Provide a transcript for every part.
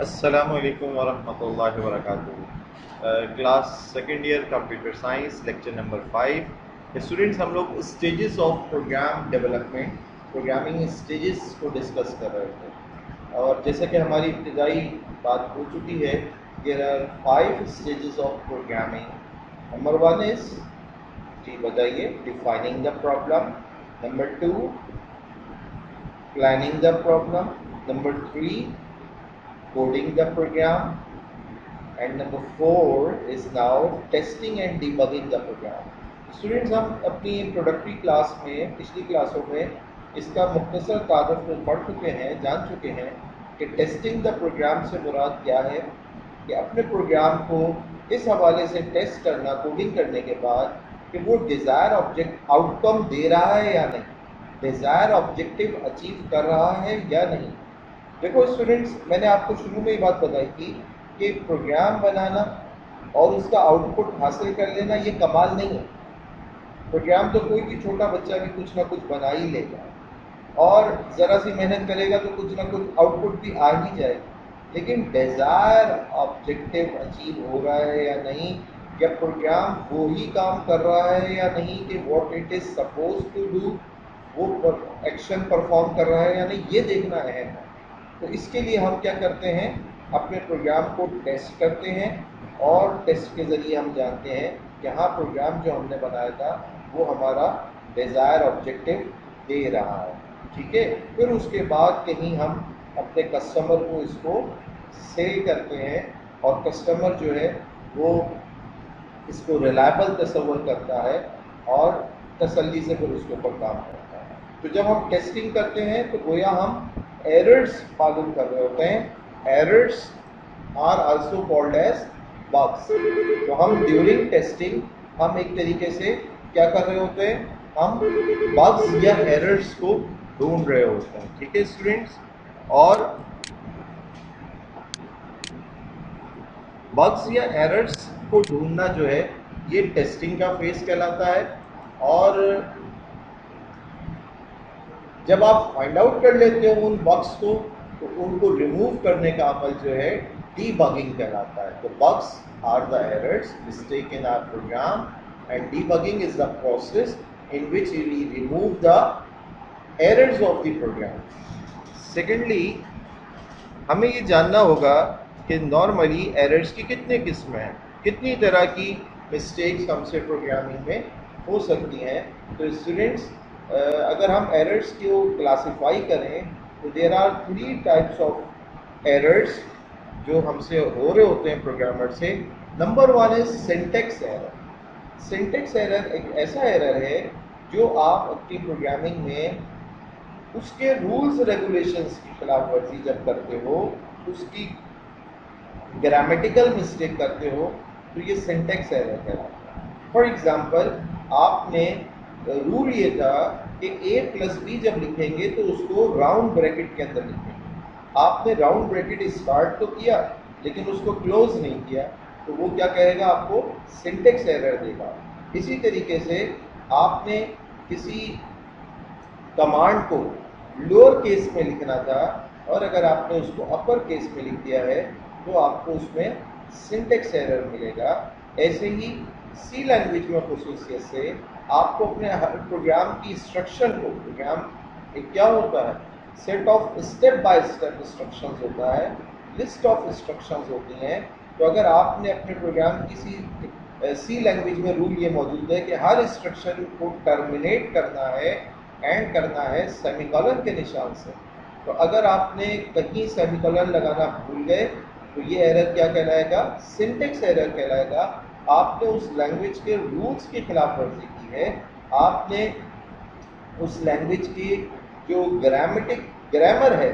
अस्सलामुअलैकुम वरहमतुल्लाहि वबरकातुहू। Class second year computer science lecture number 5। Students, हम लोग stages of program development, programming stages को डिस्कस कर रहे थे। और जैसे कि हमारी इब्तिदाई बात हो चुकी है, there are 5 stages of programming. Number 1 is, जी बताइए, defining the problem. Number 2, planning the problem. Number 3, coding the program, and number 4 is now testing and debugging the program. Students, हम अपनी इंट्रोडक्टरी क्लास में, पिछली क्लासों में इसका मुख्तसर तारुफ पढ़ चुके हैं, जान चुके हैं कि टेस्टिंग द प्रोग्राम से मुराद क्या है, कि अपने प्रोग्राम को इस हवाले से टेस्ट करना, कोडिंग करने के बाद, कि वो डिज़ायर ऑब्जेक्ट आउटकम दे रहा है या नहीं, डिज़ायर ऑब्जेक्टिव अचीव कर रहा है या नहीं। देखो स्टूडेंट्स, मैंने आपको शुरू में ही बात बताई थी कि प्रोग्राम बनाना और उसका आउटपुट हासिल कर लेना ये कमाल नहीं है। प्रोग्राम तो कोई भी छोटा बच्चा भी कुछ ना कुछ बना ही लेगा, और ज़रा सी मेहनत करेगा तो कुछ ना कुछ आउटपुट भी आ ही जाएगा। लेकिन डिज़ायर ऑब्जेक्टिव अचीव हो रहा है या नहीं, या प्रोग्राम वो ही काम कर रहा है या नहीं कि what it is suppose to do, वो एक्शन परफॉर्म कर रहा है या नहीं, ये देखना अहम है। तो इसके लिए हम क्या करते हैं, अपने प्रोग्राम को टेस्ट करते हैं, और टेस्ट के ज़रिए हम जानते हैं कि हाँ, प्रोग्राम जो हमने बनाया था वो हमारा डिज़ायर ऑब्जेक्टिव दे रहा है। ठीक है, फिर उसके बाद कहीं हम अपने कस्टमर को इसको सेल करते हैं, और कस्टमर जो है वो इसको रिलायबल तस्वर करता है और तसल्ली से फिर उसके ऊपर काम करता है। तो जब हम टेस्टिंग करते हैं तो गोया हम एरर्स मालूम कर रहे होते हैं। Errors are also called as bugs. तो हम ड्यूरिंग टेस्टिंग हम एक तरीके से क्या कर रहे होते हैं, हम बग्स या एरर्स को ढूंढ रहे होते हैं। ठीक है स्टूडेंट्स, और बग्स या एरर्स को ढूंढना जो है ये टेस्टिंग का फेज कहलाता है। और जब आप फाइंड आउट कर लेते हो उन बग्स को, तो उनको रिमूव करने का अमल जो है डीबगिंग कहलाता है। तो bugs are the errors mistake in our program, and debugging is the process in which we remove the errors of the program. Secondly, हमें ये जानना होगा कि नॉर्मली एरर्स की कितने किस्में हैं, कितनी तरह की मिस्टेक्स हमसे प्रोग्रामिंग में हो सकती हैं। तो स्टूडेंट्स, अगर हम एरर्स को क्लासिफाई करें तो there are 3 types of errors जो हमसे हो रहे होते हैं प्रोग्रामर से। Number 1 is syntax error. Syntax error एक ऐसा एरर है जो आप अपनी प्रोग्रामिंग में उसके रूल्स रेगुलेशंस की खिलाफ वर्जी जब करते हो, उसकी ग्रामेटिकल मिस्टेक करते हो, तो ये सिंटैक्स एरर कहलाता है। फॉर एग्जांपल, आपने रूल ये था कि a+b जब लिखेंगे तो उसको राउंड ब्रैकेट के अंदर लिखेंगे। आपने राउंड ब्रैकेट स्टार्ट तो किया लेकिन उसको क्लोज नहीं किया, तो वो क्या कहेगा, आपको सिंटैक्स एरर देगा। इसी तरीके से आपने किसी कमांड को लोअर केस में लिखना था, और अगर आपने उसको अपर केस में लिख दिया है तो आपको उसमें सिंटैक्स एरर मिलेगा। ऐसे ही सी लैंग्वेज में खुसूसियत से आपको अपने हर प्रोग्राम की इंस्ट्रक्शन को, प्रोग्राम एक क्या होता है, set of step by step instructions होता है, लिस्ट ऑफ इंस्ट्रक्शंस होती हैं। तो अगर आपने अपने प्रोग्राम किसी सी लैंग्वेज में रूल ये मौजूद है कि हर इंस्ट्रक्शन को टर्मिनेट करना है, एंड करना है सेमीकोलन के निशान से, तो अगर आपने कहीं सेमीकोलन लगाना भूल गए तो ये एरर क्या कहलाएगा, सिंटैक्स एरर कहलाएगा। आपने उस लैंग्वेज के रूल्स की खिलाफ वर्जी की है, आपने उस लैंग्वेज की जो ग्रामर है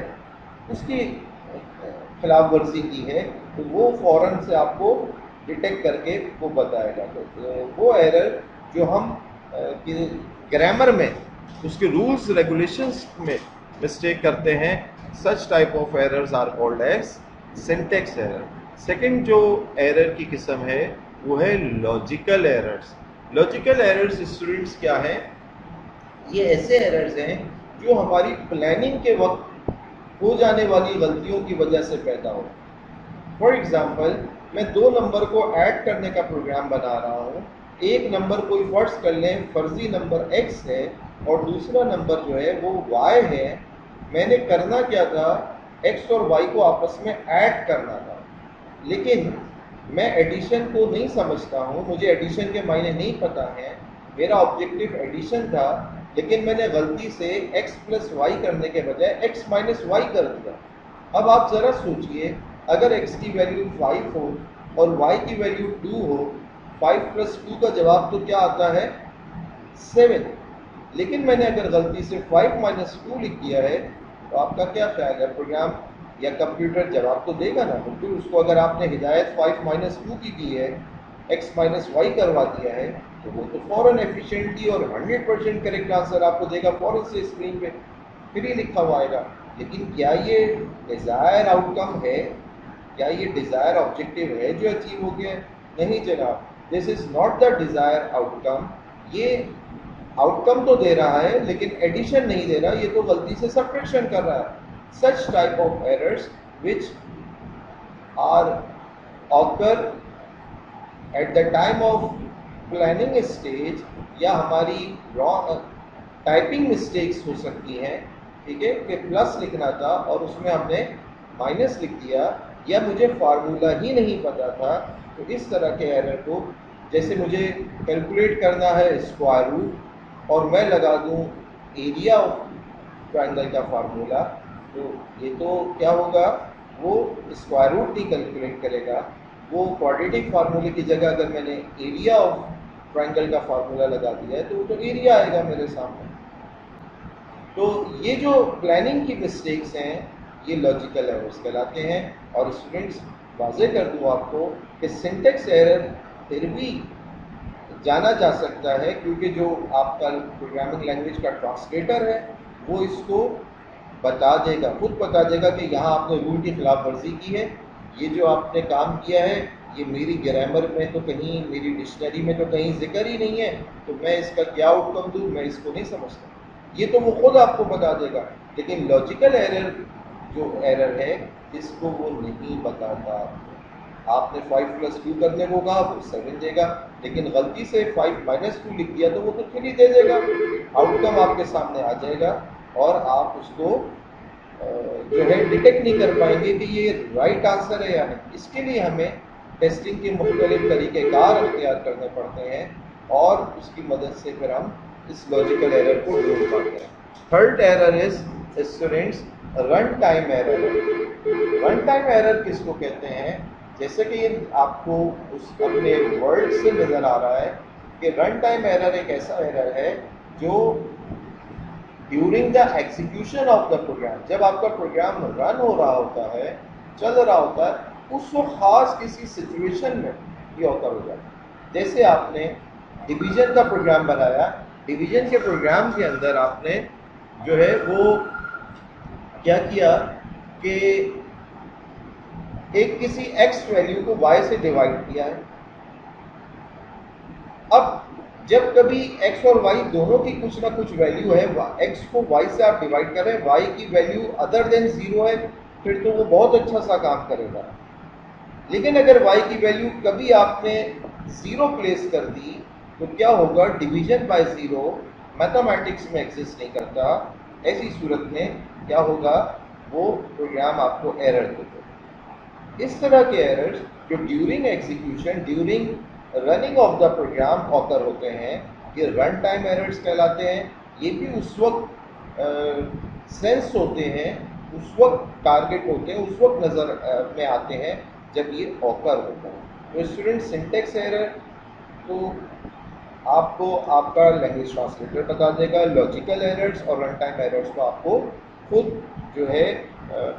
उसकी खिलाफ वर्जी की है, तो वो फ़ौरन से आपको डिटेक्ट करके वो बताएगा। तो वो एरर जो हम ग्रामर में उसके रूल्स रेगुलेशंस में मिस्टेक करते हैं, such type of errors are called as syntax error. Second जो एरर की किस्म है वो है logical errors. Logical errors students क्या है, ये ऐसे एरर्स हैं जो हमारी प्लानिंग के वक्त हो जाने वाली गलतियों की वजह से पैदा हो। फॉर एग्जाम्पल मैं दो नंबर को ऐड करने का प्रोग्राम बना रहा हूँ। एक नंबर कोई फर्ज कर लें फर्जी नंबर x है और दूसरा नंबर जो है वो y है। मैंने करना क्या था, x और y को आपस में ऐड करना था, लेकिन मैं एडिशन को नहीं समझता हूँ, मुझे एडिशन के मायने नहीं पता है। मेरा ऑब्जेक्टिव एडिशन था, लेकिन मैंने गलती से x प्लस वाई करने के बजाय x माइनस वाई कर दिया। अब आप ज़रा सोचिए, अगर x की वैल्यू 5 हो और y की वैल्यू 2 हो, 5 प्लस 2 का जवाब तो क्या आता है, 7। लेकिन मैंने अगर गलती से 5 माइनस 2 लिख दिया है, तो आपका क्या ख्याल है, प्रोग्राम या कंप्यूटर जवाब तो देगा ना। बिल्कुल उसको अगर आपने हिदायत 5 माइनस 2 की दी है, x माइनस वाई करवा दिया है, तो वो तो फ़ौरन एफिशिएंटली और 100% करेक्ट आंसर आपको देगा, फ़ौरन से स्क्रीन पे फिर ही लिखा हुआ आएगा। लेकिन क्या ये डिज़ायर आउटकम है, क्या ये डिज़ायर ऑब्जेक्टिव है जो अचीव हो गया? नहीं जनाब, this is not the desire outcome. ये आउटकम तो दे रहा है लेकिन एडिशन नहीं दे रहा, ये तो गलती से सब्ट्रैक्शन कर रहा है। Such type of errors which are occur at the time of planning stage, या हमारी टाइपिंग मिस्टेक्स हो सकती हैं, ठीक है, कि प्लस लिखना था और उसमें हमने माइनस लिख दिया, या मुझे फार्मूला ही नहीं पता था। तो इस तरह के एरर को, जैसे मुझे कैलकुलेट करना है स्क्वायर रूट और मैं लगा दूं एरिया ऑफ ट्राइंगल का फार्मूला, तो ये तो क्या होगा, वो स्क्वायर रूट नहीं कैलकुलेट करेगा। वो क्वाड्रेटिक फार्मूले की जगह अगर मैंने एरिया ऑफ ट्राइंगल का फार्मूला लगा दिया है, तो वो तो एरिया आएगा मेरे सामने। तो ये जो प्लानिंग की मिस्टेक्स हैं, ये लॉजिकल एरर्स कहलाते हैं। और स्टूडेंट्स, वाज़ेह कर दूँ आपको कि सिंटेक्स एरर फिर भी जाना जा सकता है, क्योंकि जो आपका प्रोग्रामिंग लैंग्वेज का ट्रांसलेटर है वो इसको बता देगा, खुद बता देगा कि यहाँ आपने रूल की खिलाफ वर्जी की है, ये जो आपने काम किया है ये मेरी ग्रामर में तो कहीं, मेरी डिक्शनरी में तो कहीं जिक्र ही नहीं है, तो मैं इसका क्या आउटकम दूँ, मैं इसको नहीं समझता। ये तो वो खुद आपको बता देगा। लेकिन लॉजिकल एरर जो एरर है, इसको वो नहीं बताता। आपने 5 प्लस 2 करने को कहा, वो 7 देगा, लेकिन गलती से 5 माइनस 2 लिख दिया तो वो तो 3 दे देगा। आउटकम आपके सामने आ जाएगा और आप उसको जो है डिटेक्ट नहीं कर पाएंगे कि ये राइट आंसर है या नहीं। इसके लिए हमें टेस्टिंग के मुख्तलिफ तरीक़ेकार अख्तियार करने पड़ते हैं और उसकी मदद से फिर हम इस लॉजिकल एरर को ढूंढ पाते हैं। Third error is students run time error. Run time error किसको कहते हैं? जैसे कि ये आपको उस अपने वर्ड से नज़र आ रहा है कि रन टाइम एरर एक ऐसा एरर है जो during the execution of the program, जब आपका प्रोग्राम रन हो रहा होता है, चल रहा होता है, उस वक्त ख़ास किसी सिचुएशन में ये ऑकर हो जाता है। जैसे आपने डिवीज़न का प्रोग्राम बनाया, डिवीज़न के प्रोग्राम के अंदर आपने जो है वो क्या किया कि एक किसी x वैल्यू को y से डिवाइड किया है। अब जब कभी x और y दोनों की कुछ ना कुछ वैल्यू है, x को y से आप डिवाइड कर रहे हैं, y की वैल्यू अदर देन 0 है, फिर तो वो बहुत अच्छा सा काम करेगा। लेकिन अगर y की वैल्यू कभी आपने 0 प्लेस कर दी, तो क्या होगा, डिवीजन बाय 0 मैथमेटिक्स में एग्जिस्ट नहीं करता। ऐसी सूरत में क्या होगा, वो प्रोग्राम आपको एरर देगा। इस तरह के एरर्स जो during execution, during running of the program occur होते हैं, ये रन टाइम एरर्स कहलाते हैं। ये भी उस वक्त सेंस होते हैं, उस वक्त टारगेट होते हैं, उस वक्त नज़र में आते हैं जब ये ऑकर होता है। तो स्टूडेंट, सिंटेक्स एरर तो आपको आपका लैंग्वेज ट्रांसलेटर बता देगा, लॉजिकल एरर्स और रन टाइम एरर्स को आपको खुद जो है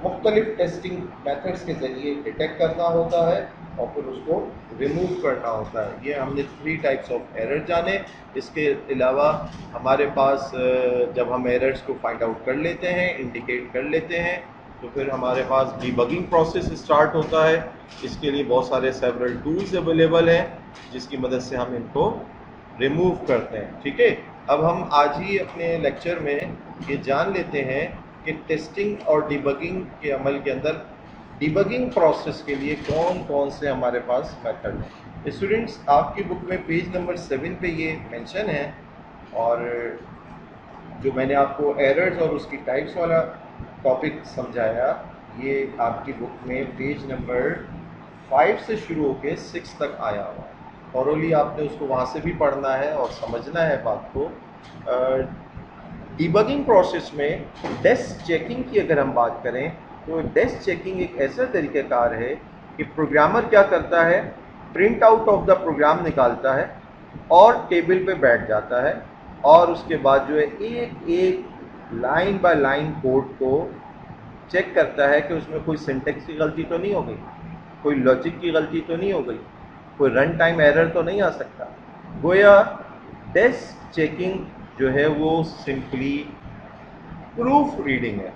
मुख्तलिफ टेस्टिंग मेथड्स के ज़रिए डिटेक्ट करना होता है और फिर उसको रिमूव करना होता है। ये हमने 3 टाइप्स ऑफ एरर जाने। इसके अलावा हमारे पास जब हम एरर्स को फाइंड आउट कर लेते हैं, इंडिकेट कर लेते हैं, तो फिर हमारे पास डिबगिंग प्रोसेस स्टार्ट होता है। इसके लिए बहुत सारे सेवरल टूल्स अवेलेबल हैं जिसकी मदद से हम इनको रिमूव करते हैं। ठीक है, अब हम आज ही अपने लेक्चर में ये जान लेते हैं कि टेस्टिंग और डिबगिंग के अमल के अंदर डिबगिंग प्रोसेस के लिए कौन कौन से हमारे पास मेथड हैं। स्टूडेंट्स, आपकी बुक में पेज नंबर 7 पे ये मेंशन है, और जो मैंने आपको एरर्स और उसकी टाइप्स वाला टॉपिक समझाया, ये आपकी बुक में पेज नंबर 5 से शुरू होकर 6 तक आया हुआ है। थॉरोली आपने उसको वहाँ से भी पढ़ना है और समझना है बात को। डिबगिंग प्रोसेस में डेस्क चेकिंग की अगर हम बात करें, तो डेस्क चेकिंग एक ऐसा तरीक़ाकार है कि प्रोग्रामर क्या करता है, print out of the program निकालता है और टेबल पे बैठ जाता है, और उसके बाद जो है एक एक लाइन बाय लाइन कोड को चेक करता है कि उसमें कोई सिंटेक्स की गलती तो नहीं हो गई, कोई लॉजिक की गलती तो नहीं हो गई, कोई रन टाइम एरर तो नहीं आ सकता। गोया डेस्क चेकिंग जो है वो सिंपली प्रूफ रीडिंग है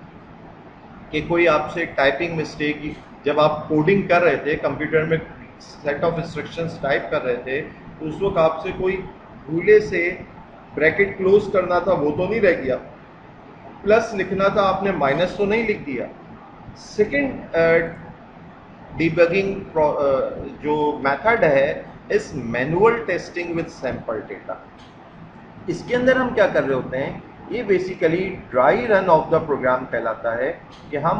कि कोई आपसे टाइपिंग मिस्टेक, जब आप कोडिंग कर रहे थे कंप्यूटर में सेट ऑफ इंस्ट्रक्शंस टाइप कर रहे थे, तो उस वक्त आपसे कोई भूले से ब्रैकेट क्लोज करना था वो तो नहीं रह गया, प्लस लिखना था आपने माइनस तो नहीं लिख दिया। सेकंड डिबगिंग जो मेथड है इस manual testing with sample data. इसके अंदर हम क्या कर रहे होते हैं, ये basically dry run of the program कहलाता है कि हम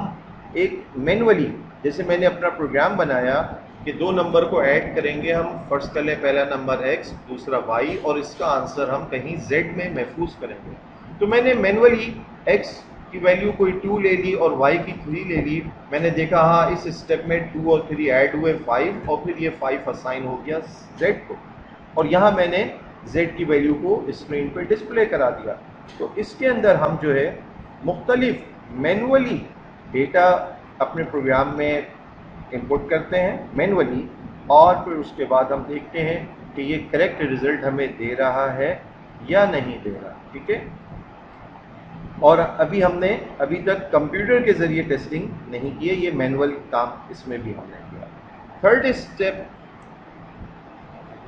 एक मैनुअली, जैसे मैंने अपना प्रोग्राम बनाया कि 2 नंबर को ऐड करेंगे, हम फर्ज कर लें पहला नंबर x दूसरा y और इसका आंसर हम कहीं z में महफूज करेंगे। तो मैंने मैनुअली x की वैल्यू कोई 2 ले ली और y की 3 ले ली। मैंने देखा हाँ इस स्टेप में 2 और 3 ऐड हुए 5, और फिर ये 5 असाइन हो गया z को, और यहाँ मैंने z की वैल्यू को स्क्रीन पे डिस्प्ले करा दिया। तो इसके अंदर हम जो है मुख्तलिफ मैनुअली डेटा अपने प्रोग्राम में इंपुट करते हैं मैनुअली, और फिर उसके बाद हम देखते हैं कि ये करेक्ट रिजल्ट हमें दे रहा है या नहीं दे रहा। ठीक है, और अभी तक कंप्यूटर के ज़रिए टेस्टिंग नहीं की है, ये मैनुअल काम इसमें भी हमने किया। थर्ड स्टेप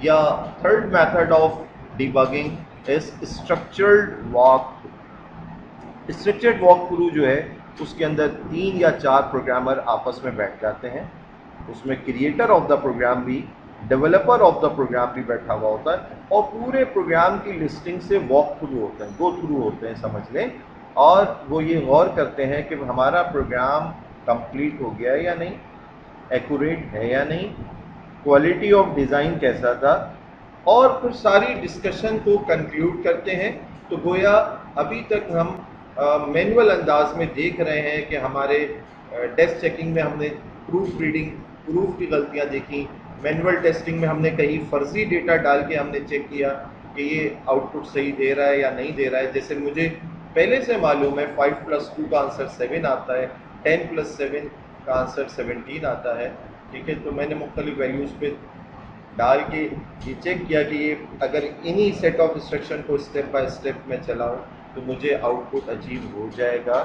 या third method of debugging is structured walk. Structured walk through जो है उसके अंदर 3 या 4 प्रोग्रामर आपस में बैठ जाते हैं, उसमें क्रिएटर ऑफ द प्रोग्राम भी, डेवलपर ऑफ द प्रोग्राम भी बैठा हुआ होता है, और पूरे प्रोग्राम की लिस्टिंग से वॉक थ्रू होते हैं, गो थ्रू होते हैं समझ लें, और वो ये गौर करते हैं कि हमारा प्रोग्राम कंप्लीट हो गया है या नहीं, एक्यूरेट है या नहीं, क्वालिटी ऑफ डिज़ाइन कैसा था, और फिर सारी डिस्कशन को कंक्लूड करते हैं। तो गोया अभी तक हम मैनुअल अंदाज में देख रहे हैं कि हमारे डेस्क चेकिंग में हमने प्रूफ की गलतियां देखी, मैनुअल टेस्टिंग में हमने कहीं फर्जी डेटा डाल के हमने चेक किया कि ये आउटपुट सही दे रहा है या नहीं दे रहा है। जैसे मुझे पहले से मालूम है 5 + 2 का आंसर 7 आता है, 10 + 7 का आंसर 17 आता है। ठीक है, तो मैंने मुख्तलिफ वैल्यूज़ पे डाल के ये चेक किया कि ये अगर इन्हीं सेट ऑफ इंस्ट्रक्शन को स्टेप बाय स्टेप में चलाऊं तो मुझे आउटपुट अचीव हो जाएगा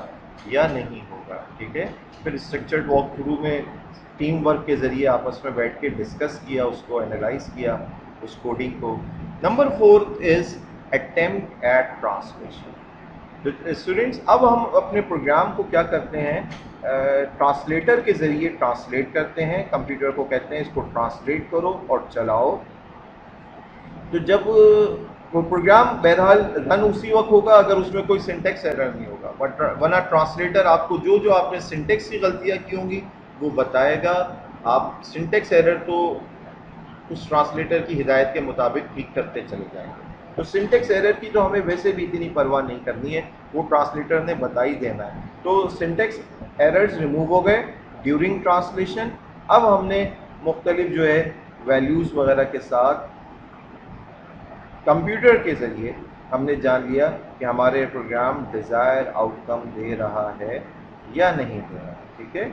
या नहीं होगा। ठीक है, फिर स्ट्रक्चर्ड वॉक थ्रू में टीम वर्क के ज़रिए आपस में बैठ के डिस्कस किया, उसको एनालाइज किया उस कोडिंग को। Number 4 is attempt at translation. तो स्टूडेंट्स, अब हम अपने प्रोग्राम को क्या करते हैं, ट्रांसलेटर के ज़रिए ट्रांसलेट करते हैं, कंप्यूटर को कहते हैं इसको ट्रांसलेट करो और चलाओ। तो जब वो प्रोग्राम बहरहाल रन उसी वक्त होगा अगर उसमें कोई सिंटेक्स एरर नहीं होगा, बट वरना ट्रांसलेटर आपको जो आपने सिंटेक्स की गलतियाँ की होंगी वो बताएगा। आप सिंटेक्स एरर तो उस ट्रांसलेटर की हिदायत के मुताबिक ठीक करते चले जाएंगे। तो सिंटेक्स एरर की तो हमें वैसे भी इतनी परवाह नहीं करनी है, वो ट्रांसलेटर ने बता ही देना है। तो सिंटेक्स एरर्स रिमूव हो गए ड्यूरिंग ट्रांसलेशन। अब हमने मुख्तलिफ जो है वैल्यूज़ वगैरह के साथ कंप्यूटर के ज़रिए हमने जान लिया कि हमारे प्रोग्राम डिज़ायर आउटकम दे रहा है या नहीं दे रहा। ठीक है,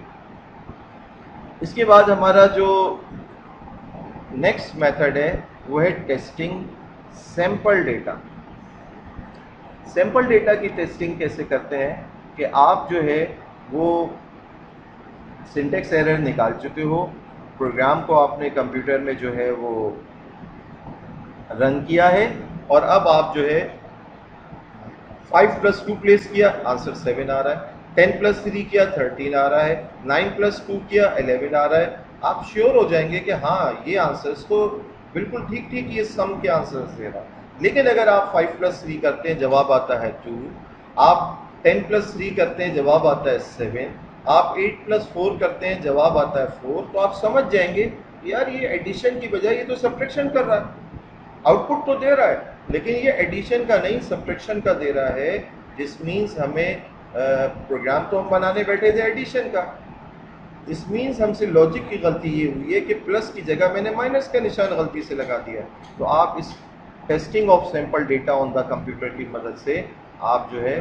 इसके बाद हमारा जो नेक्स्ट मेथड है वो है testing sample data. Sample data की टेस्टिंग कैसे करते हैं कि आप जो है वो सिंटेक्स एरर निकाल चुके हो, प्रोग्राम को आपने कंप्यूटर में जो है वो रन किया है, और अब आप जो है 5 + 2 प्लेस किया, आंसर 7 आ रहा है। 10 प्लस 3 किया 13 आ रहा है, 9 प्लस 2 किया 11 आ रहा है। आप श्योर हो जाएंगे कि हाँ ये आंसर्स तो बिल्कुल ठीक ठीक ये सम के आंसर्स दे रहा है। लेकिन अगर आप 5 प्लस 3 करते हैं जवाब आता है 2, आप 10 प्लस 3 करते हैं जवाब आता है 7, आप 8 प्लस 4 करते हैं जवाब आता है 4, तो आप समझ जाएंगे यार ये एडिशन की बजाय ये तो सब्ट्रैक्शन कर रहा है। आउटपुट तो दे रहा है लेकिन ये एडिशन का नहीं सब्ट्रैक्शन का दे रहा है। दिस मीन्स हमें प्रोग्राम तो हम बनाने बैठे थे एडिशन का, दिस मीन्स हमसे लॉजिक की गलती ये हुई है कि प्लस की जगह मैंने माइनस का निशान गलती से लगा दिया। तो आप इस testing of sample data on the computer की मदद से आप जो है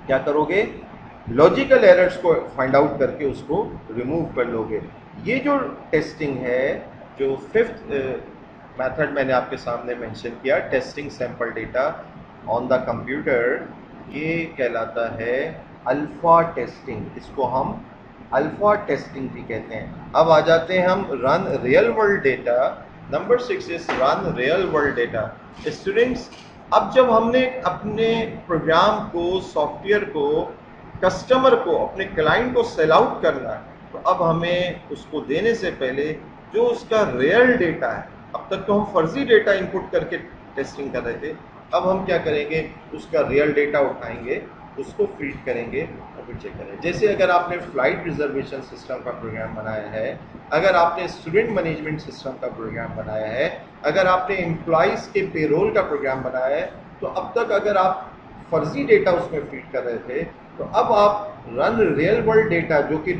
क्या करोगे, लॉजिकल एरर्स को फाइंड आउट करके उसको रिमूव कर लोगे। ये जो टेस्टिंग है, जो फिफ्थ मेथड मैंने आपके सामने मेंशन किया, testing sample data on the computer, ये कहलाता है अल्फा टेस्टिंग। इसको हम अल्फा टेस्टिंग भी कहते हैं। अब आ जाते हैं हम run real world data. Number 6 is run real world data. Students, अब जब हमने अपने प्रोग्राम को, सॉफ्टवेयर को, कस्टमर को, अपने क्लाइंट को सेल आउट करना है, तो अब हमें उसको देने से पहले जो उसका रियल डेटा है, अब तक तो हम फर्जी डेटा इनपुट करके टेस्टिंग कर रहे थे, अब हम क्या करेंगे, उसका रियल डेटा उठाएंगे, उसको फीड करेंगे और फिर चेक करेंगे। जैसे अगर आपने फ्लाइट रिजर्वेशन सिस्टम का प्रोग्राम बनाया है, अगर आपने स्टूडेंट मैनेजमेंट सिस्टम का प्रोग्राम बनाया है, अगर आपने एम्प्लॉइज़ के पेरोल का प्रोग्राम बनाया है, तो अब तक अगर आप फर्जी डेटा उसमें फीड कर रहे थे, तो अब आप रन रियल वर्ल्ड डेटा, जो कि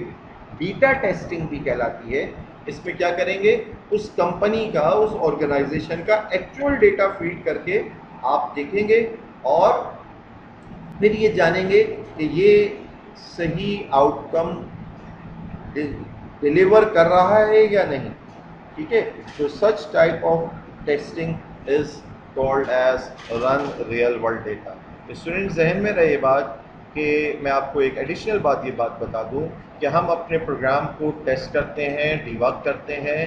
बीटा टेस्टिंग भी कहलाती है, इसमें क्या करेंगे, उस कंपनी का, उस ऑर्गेनाइजेशन का एक्चुअल डेटा फीड करके आप देखेंगे और फिर ये जानेंगे कि ये सही आउटकम डिलीवर कर रहा है या नहीं। ठीक है, तो such type of testing is called as run real world data. Student जहन में रहे बात कि मैं आपको एक एडिशनल बात ये बात बता दूं कि हम अपने प्रोग्राम को टेस्ट करते हैं, डिबग करते हैं,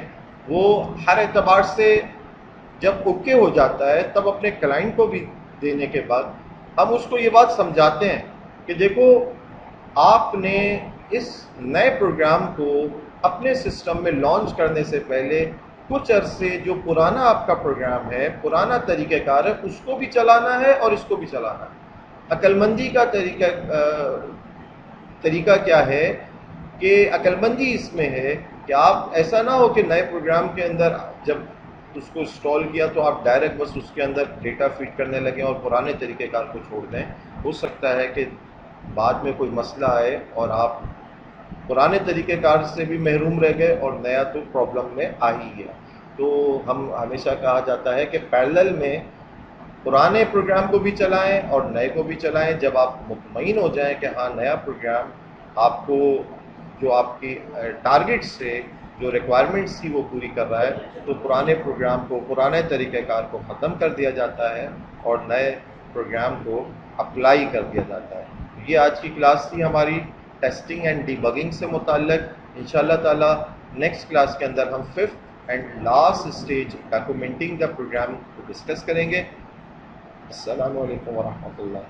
वो हर एतबार से जब ओके हो जाता है तब अपने क्लाइंट को भी देने के बाद हम उसको ये बात समझाते हैं कि देखो, आपने इस नए प्रोग्राम को अपने सिस्टम में लॉन्च करने से पहले कुछ अरसे जो पुराना आपका प्रोग्राम है, पुराना तरीक़ेकार है, उसको भी चलाना है और इसको भी चलाना है। अक्लमंदी का तरीका क्या है कि अक्लमंदी इसमें है कि आप ऐसा ना हो कि नए प्रोग्राम के अंदर जब उसको इंस्टॉल किया तो आप डायरेक्ट बस उसके अंदर डेटा फीड करने लगें और पुराने तरीक़ेकार को छोड़ दें। हो सकता है कि बाद में कोई मसला आए और आप पुराने तरीक़ेकार से भी महरूम रह गए और नया तो प्रॉब्लम में आ ही गया। तो हम हमेशा कहा जाता है कि पैरेलल में पुराने प्रोग्राम को भी चलाएं और नए को भी चलाएं। जब आप मुतमईन हो जाएं कि हाँ नया प्रोग्राम आपको जो आपकी टारगेट से जो रिक्वायरमेंट्स थी वो पूरी कर रहा है, तो पुराने प्रोग्राम को, पुराने तरीक़ेकार को ख़त्म कर दिया जाता है और नए प्रोग्राम को अप्लाई कर दिया जाता है। ये आज की क्लास थी हमारी टेस्टिंग एंड डिबगिंग से मुताल्लिक। इंशाअल्लाह ताला नेक्स्ट क्लास के अंदर हम fifth and last stage documenting the program को डिस्कस करेंगे। अस्सलामु अलैकुम वरहमतुल्लाह।